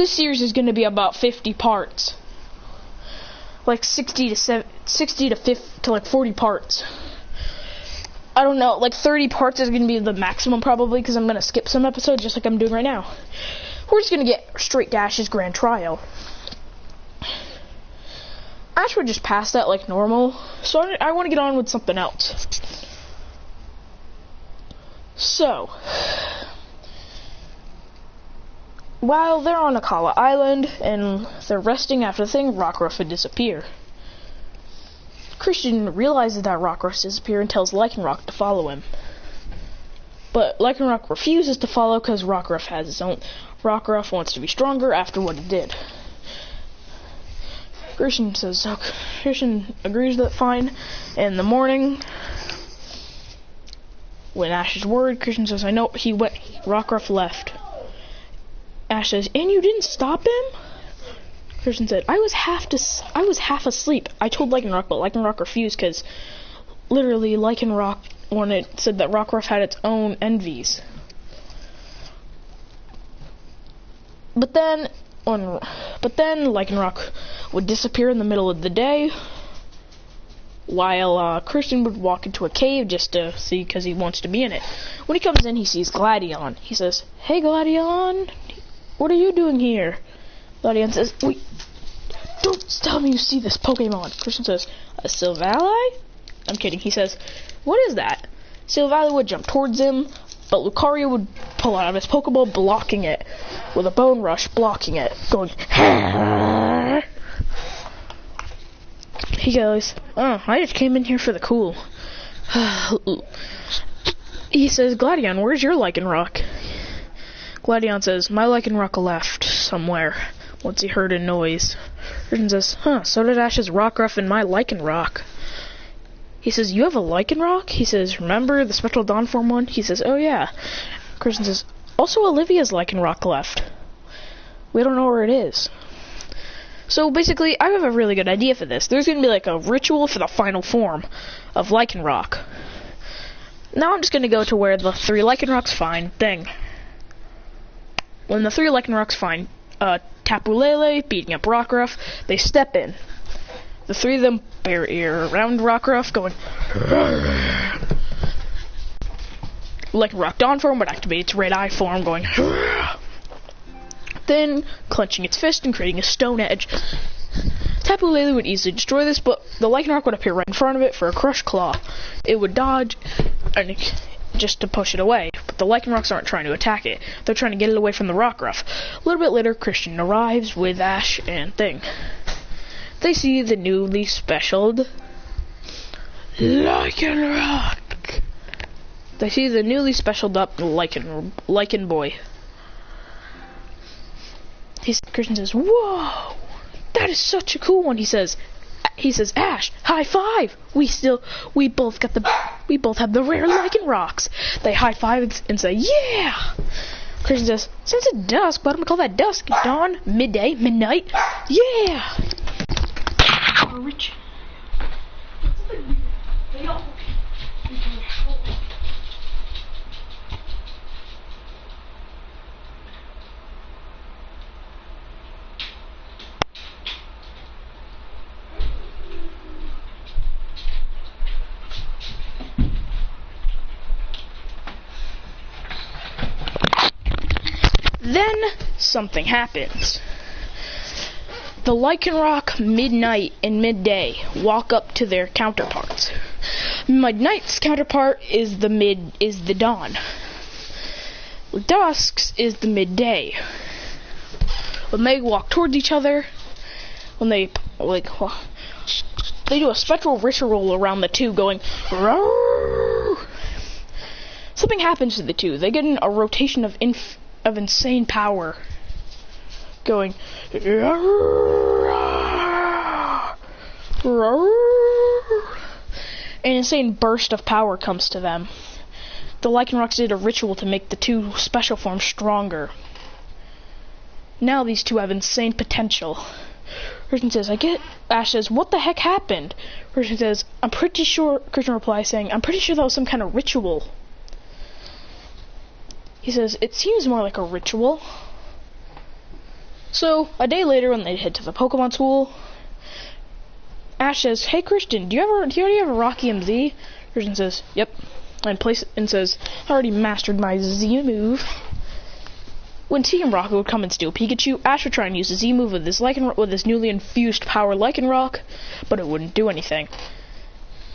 This series is going to be about 50 parts. Like 60 to like 40 parts. I don't know, like 30 parts is going to be the maximum probably, because I'm going to skip some episodes just like I'm doing right now. We're just going to get straight to Ash's grand trial. Ash would just pass that like normal, so I want to get on with something else. So, while they're on Akala Island and they're resting after the thing, Rockruff would disappear. Christian realizes that Rockruff disappeared and tells Lycanroc to follow him. But Lycanroc refuses to follow because Rockruff has his own. Rockruff wants to be stronger after what he did. Christian says, okay. Christian agrees that fine. In the morning, when Ash is worried, Christian says, I know, he went, Rockruff left. Ash says, and you didn't stop him? Christian said, I was half asleep. I told Lycanroc, but Lycanroc refused because literally Lycanroc said that Rockruff had its own envies. But then Lycanroc would disappear in the middle of the day, while Christian would walk into a cave just to see because he wants to be in it. When he comes in, he sees Gladion. He says, hey Gladion, what are you doing here? Gladion says, wait, don't tell me you see this Pokemon. Christian says, a Silvally? I'm kidding. He says, what is that? Silvally would jump towards him, but Lucario would pull out of his Pokeball, blocking it, with a Bone Rush, blocking it, going, He goes, oh, I just came in here for the cool. He says, Gladion, where's your Lycanroc? Gladion says, my Lycanroc left somewhere once he heard a noise. Christian says, huh, so did Ash's Rockruff and my Lycanroc. He says, you have a Lycanroc? He says, remember the Spectral Dawn form one? He says, oh yeah. Christian says, also Olivia's Lycanroc left. We don't know where it is. So basically, I have a really good idea for this. There's going to be like a ritual for the final form of Lycanroc. Now I'm just going to go to where the 3 Lycanrocs find thing. When the 3 Lycanrocs find Tapu Lele beating up Rockruff, they step in. The 3 of them bear ear around Rockruff, going Lycanroc Dawn form would activate its red eye form, going then clenching its fist and creating a stone edge. Tapu Lele would easily destroy this, but the Lycanroc would appear right in front of it for a Crush Claw. It would dodge and just to push it away, but the Lycanrocs aren't trying to attack it. They're trying to get it away from the Rockruff. A little bit later, Christian arrives with Ash and Thing. They see the newly specialed Lycanroc. They see the newly specialed up Lycan boy. Christian says, whoa, that is such a cool one. He says, Ash, high five. We both have the rare Lycanrocs. They high five and say, yeah. Christian says, since it's dusk, why don't we call that dusk? Dawn, midday, midnight, yeah. Rich. Then something happens. The Lycanroc midnight and midday walk up to their counterparts. Midnight's counterpart is the dawn. Dusk's is the midday. When they walk towards each other, when they do a spectral ritual around the 2, going roar. Something happens to the 2. They get in a rotation of insane power, going an insane burst of power comes to them. The Lycanrocs did a ritual to make the 2 special forms stronger. Now these 2 have insane potential. Christian says, Ash says, what the heck happened? Christian says, Christian replies saying, I'm pretty sure that was some kind of ritual. He says, it seems more like a ritual. So, a day later when they head to the Pokemon school, Ash says, "Hey Christian, do you already have a Rocky MZ?" Christian says, "Yep." And says, "I already mastered my Z move." When Team Rocket would come and steal Pikachu, Ash would try and use the Z move with his newly infused power Lycanroc, but it wouldn't do anything.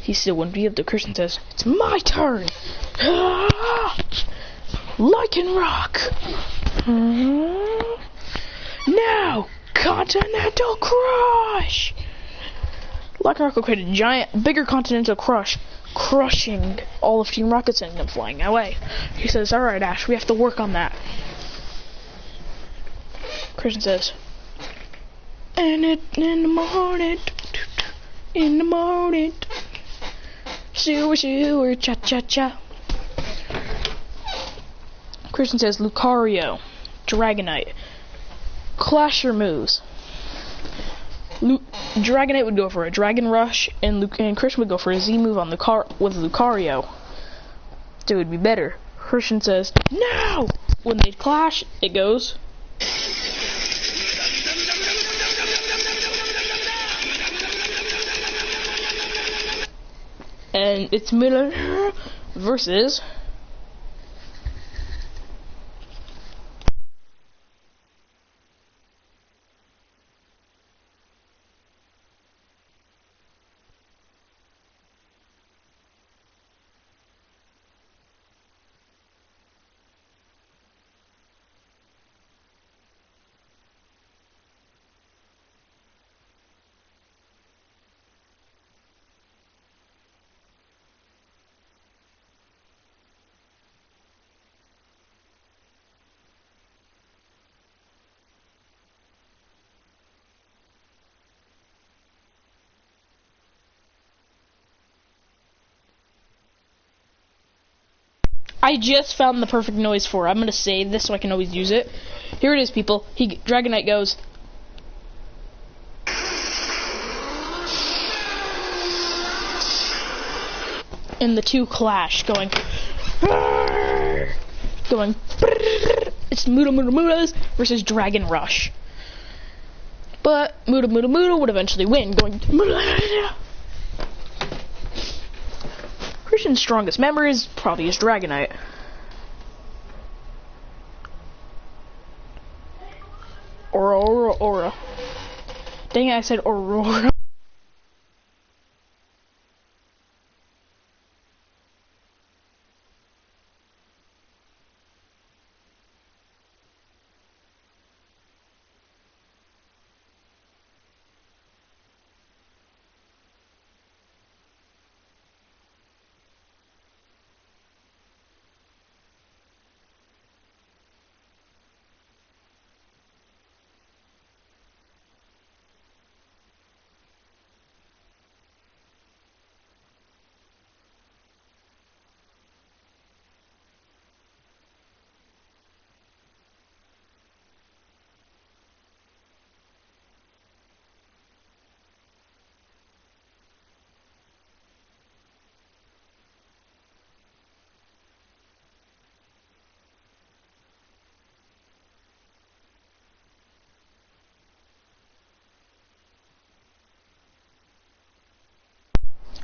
He still wouldn't be able to. Christian says, "It's my turn! Lycanroc! Now, Continental Crush!" Lycanroc will create a giant, bigger Continental Crush, crushing all of Team Rocket, sending them flying away. He says, "Alright, Ash, we have to work on that." Christian says, in the morning, sewer, cha-cha-cha. Christian says, "Lucario, Dragonite, clash your moves." Dragonite would go for a Dragon Rush, and Christian would go for a Z move on with Lucario. So it would be better. Christian says, "Now!" When they clash, it goes. And it's Miller versus I just found the perfect noise for it. I'm gonna save this so I can always use it. Here it is, people. Dragonite goes. And the two clash, going. It's Muda versus Dragon Rush. But Muda would eventually win, going. Christian's strongest member is probably his Dragonite. Aurora. Dang it, I said Aurora.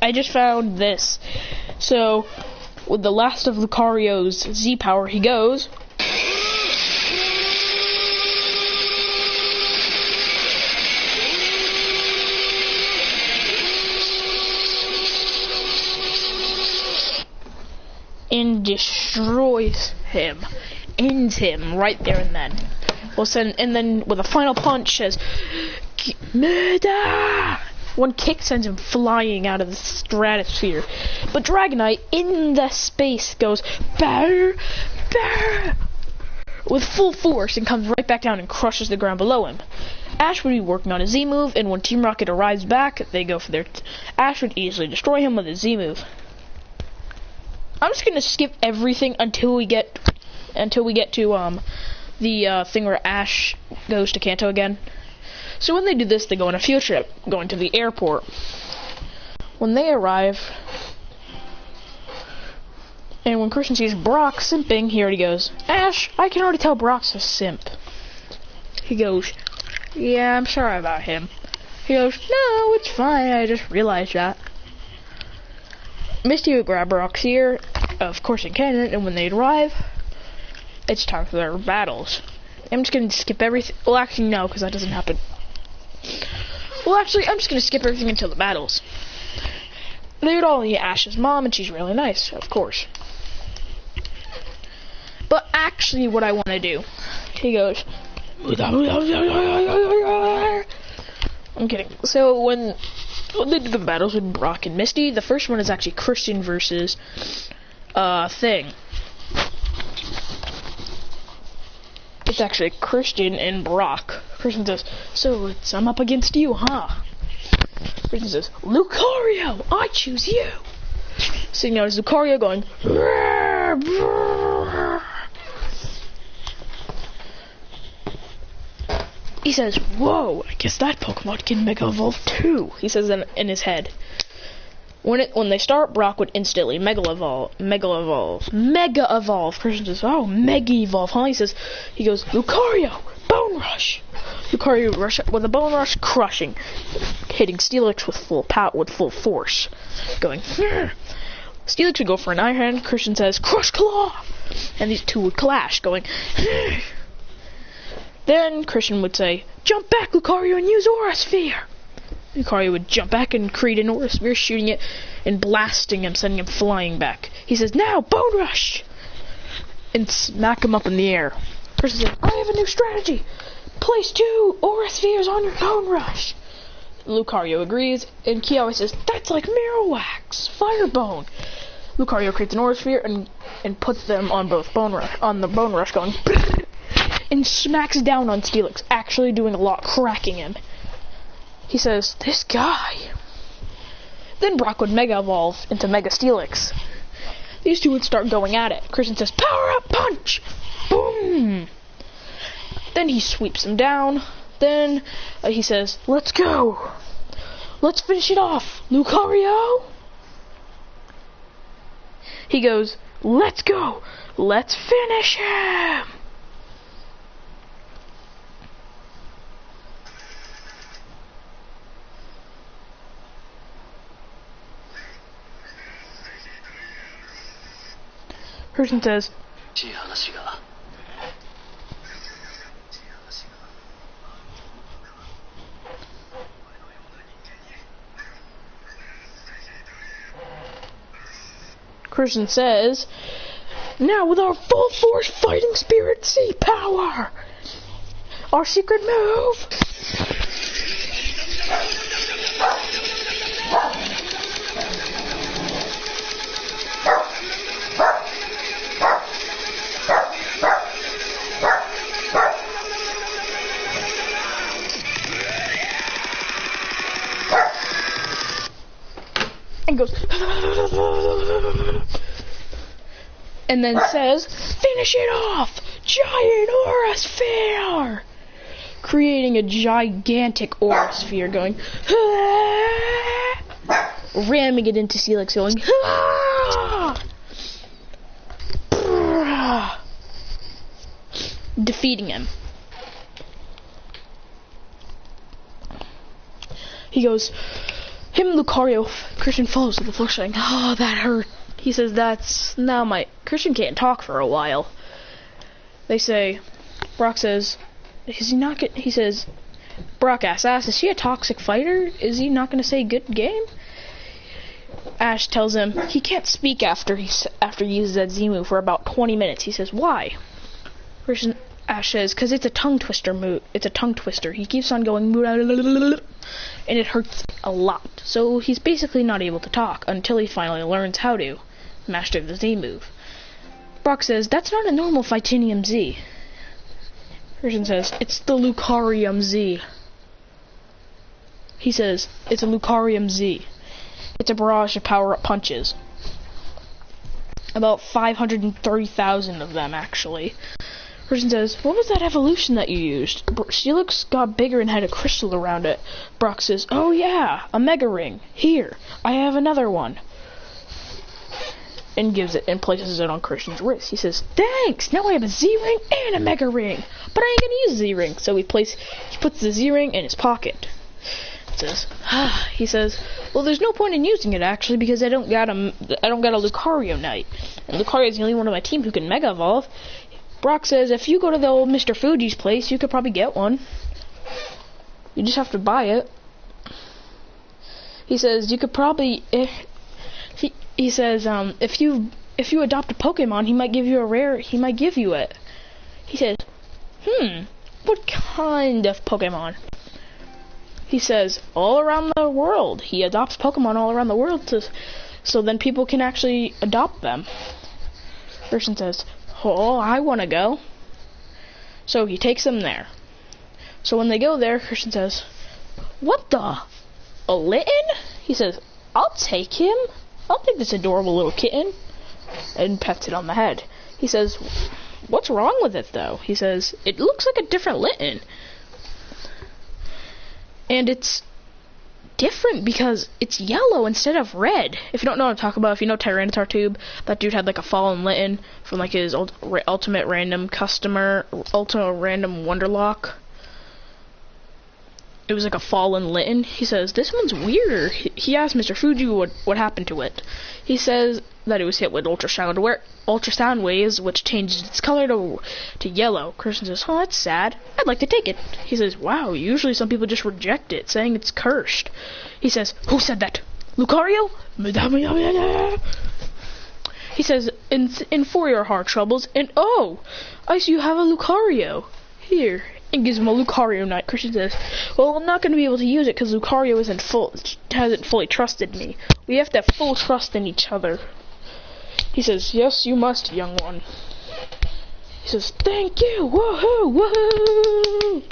I just found this. So, with the last of Lucario's Z power, he goes. And destroys him. Ends him right there and then. And then with a final punch says, "Murder!" One kick sends him flying out of the stratosphere. But Dragonite, in the space, goes "Barr! Barr!" with full force and comes right back down and crushes the ground below him. Ash would be working on a Z move, and when Team Rocket arrives back, they go for their... Ash would easily destroy him with his Z move. I'm just gonna skip everything until we get to the thing where Ash goes to Kanto again. So when they do this, they go on a field trip, going to the airport. When they arrive, and when Christian sees Brock simping, he already goes, "Ash, I can already tell Brock's a simp." He goes, yeah, I'm sorry about him. He goes, no, it's fine, I just realized that. Misty would grab Brock's ear, of course in canon, and when they arrive, it's time for their battles. I'm just gonna skip everything. Well, actually, no, because that doesn't happen. Well, actually, I'm just gonna skip everything until the battles. They would all meet Ash's mom, and she's really nice, of course. But actually, what I want to do, he goes, I'm kidding. So when they do the battles with Brock and Misty, the first one is actually Christian versus Thing. It's actually Christian and Brock. Christian says, so I'm up against you, huh? Christian says, Lucario, I choose you. So you notice Lucario going, he says, whoa, I guess that Pokemon can Mega Evolve too, he says in his head. When they start, Brock would instantly Mega Evolve. Christian says, oh, Mega Evolve, huh? He goes, Lucario, Bone Rush. Lucario would rush with a Bone Rush, crushing, hitting Steelix with full force, going. Steelix would go for an Iron Hand. Christian says, Crush Claw, and these two would clash, going. Then Christian would say, jump back, Lucario, and use Aura Sphere. Lucario would jump back and create an Aura Sphere, shooting it and blasting him, sending him flying back. He says, now, Bone Rush! And smack him up in the air. Christian says, I have a new strategy. Place 2 Aura Spheres on your Bone Rush. Lucario agrees, and Kiawe says, that's like Marowak's Firebone. Lucario creates an Aura Sphere and puts them on the Bone Rush, going and smacks down on Steelix, actually doing a lot, cracking him. He says, this guy. Then Brock would Mega Evolve into Mega Steelix. These two would start going at it. Christian says, Power Up Punch! Boom! Then he sweeps him down. Then he says, let's go! Let's finish it off, Lucario! He goes, let's go! Let's finish him! Christian says, now with our full force fighting spirit C power, our secret move. And goes, and then says, finish it off, giant Aura Sphere, creating a gigantic Aura Sphere, going, ramming it into Steelix, going, defeating him. He goes, Lucario, Christian falls to the floor saying, oh, that hurt. He says, that's now Christian can't talk for a while. They say, Brock says, is he not he says, Brock asks Ash, is he a toxic fighter? Is he not going to say good game? Ash tells him he can't speak after he uses that Z move for about 20 minutes. He says, why? Ash says, because it's a tongue twister move. It's a tongue twister. He keeps on going, and it hurts a lot. So he's basically not able to talk until he finally learns how to master the Z move. Brock says, that's not a normal Fightinium Z. Christian says, it's the Lucarium Z. He says, it's a Lucarium Z. It's a barrage of power-up punches. About 530,000 of them, actually. Christian says, what was that evolution that you used? Steelix got bigger and had a crystal around it. Brock says, oh yeah, a Mega Ring. Here, I have another one. and gives it and places it on Christian's wrist. He says, "Thanks. Now I have a Z-ring and a Mega Ring, but I ain't gonna use Z-ring." So he puts the Z-ring in his pocket. He says, "Well, there's no point in using it actually because I don't got a Lucario Knight, and Lucario is the only one on my team who can Mega Evolve." Brock says, "If you go to the old Mr. Fuji's place, you could probably get one. You just have to buy it." He says, "You could probably." He says, if you adopt a Pokemon, he might give you a rare. He might give you it." He says, "What kind of Pokemon?" He says, "All around the world." He adopts Pokemon all around the world so then people can actually adopt them. Christian says, "Oh, I want to go." So he takes them there. So when they go there, Christian says, "What the? A Litten?" He says, "I'll take him. I'll take this adorable little kitten," and pets it on the head. He says, "What's wrong with it though?" He says, "It looks like a different Litten. And it's different because it's yellow instead of red." If you don't know what I'm talking about, if you know Tyranitar Tube, that dude had like a fallen Litten from like his ultimate random Wonderlock. It was like a fallen Litten. He says, "This one's weirder." He asked Mr. Fuji what happened to it. He says that it was hit with ultrasound waves, which changed its color to yellow. Christian says, "Oh, that's sad. I'd like to take it." He says, "Wow, usually some people just reject it, saying it's cursed." He says, "Who said that? Lucario?" He says, in for your heart troubles, and oh, I see you have a Lucario. Here." And gives him a Lucario Knight. Christian says, "Well, I'm not going to be able to use it because Lucario hasn't fully trusted me. We have to have full trust in each other." He says, "Yes, you must, young one." He says, "Thank you, woohoo, woohoo."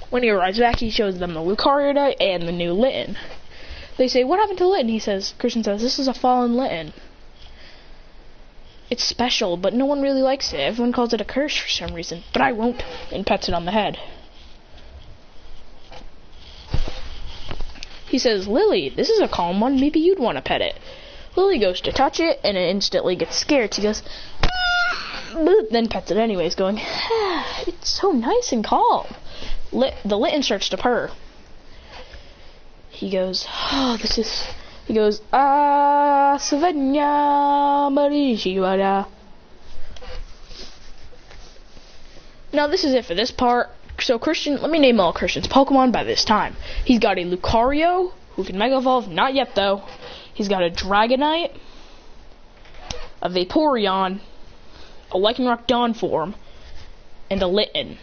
When he arrives back, he shows them the Lucario Knight and the new Litten. They say, "What happened to Litten?" Christian says, "This is a fallen Litten. It's special, but no one really likes it. Everyone calls it a curse for some reason, but I won't," and pets it on the head. He says, "Lily, this is a calm one. Maybe you'd want to pet it." Lily goes to touch it, and it instantly gets scared. She goes, then pets it anyways, going, "It's so nice and calm." The Litten starts to purr. He goes, He goes, Savanya Marishiwara. Now this is it for this part. So Christian, let me name all Christian's Pokemon by this time. He's got a Lucario, who can Mega Evolve, not yet though. He's got a Dragonite, a Vaporeon, a Lycanroc Dawn form, and a Litten.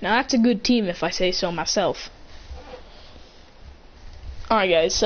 Now that's a good team if I say so myself. Alright guys, so